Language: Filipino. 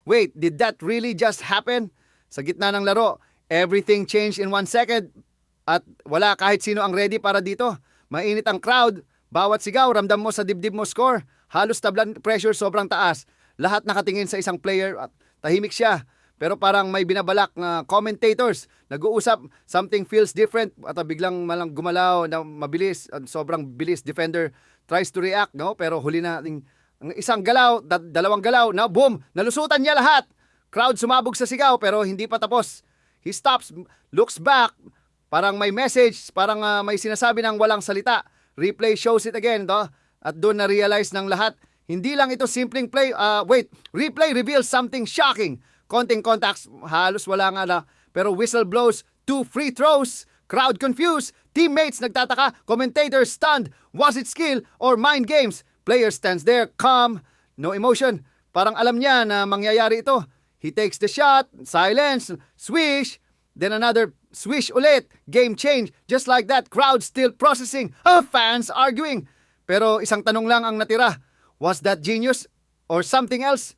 Wait, did that really just happen? Sa gitna ng laro, everything changed in 1 second at wala kahit sino ang ready para dito. Mainit ang crowd, bawat sigaw ramdam mo sa dibdib mo score. Halos tablan pressure sobrang taas. Lahat nakatingin sa isang player at tahimik siya. Pero parang may binabalak na commentators, nag-uusap, something feels different at biglang malang gumalaw na mabilis, sobrang bilis, defender tries to react, no? Pero huli na ang isang galaw, dalawang galaw, na boom, nalusutan niya lahat. Crowd sumabog sa sigaw pero hindi pa tapos. He stops, looks back, parang may message, parang may sinasabi ng walang salita. Replay shows it again, no? At doon na-realize ng lahat, hindi lang ito simpleng play, replay reveals something shocking. Konting contacts, halos wala nga na. Pero whistle blows, 2 free throws. Crowd confused. Teammates nagtataka. Commentators stunned. Was it skill or mind games? Player stands there, calm, no emotion. Parang alam niya na mangyayari ito. He takes the shot, silence, swish. Then another swish ulit. Game change. Just like that, crowd still processing. Fans arguing. Pero isang tanong lang ang natira. Was that genius or something else?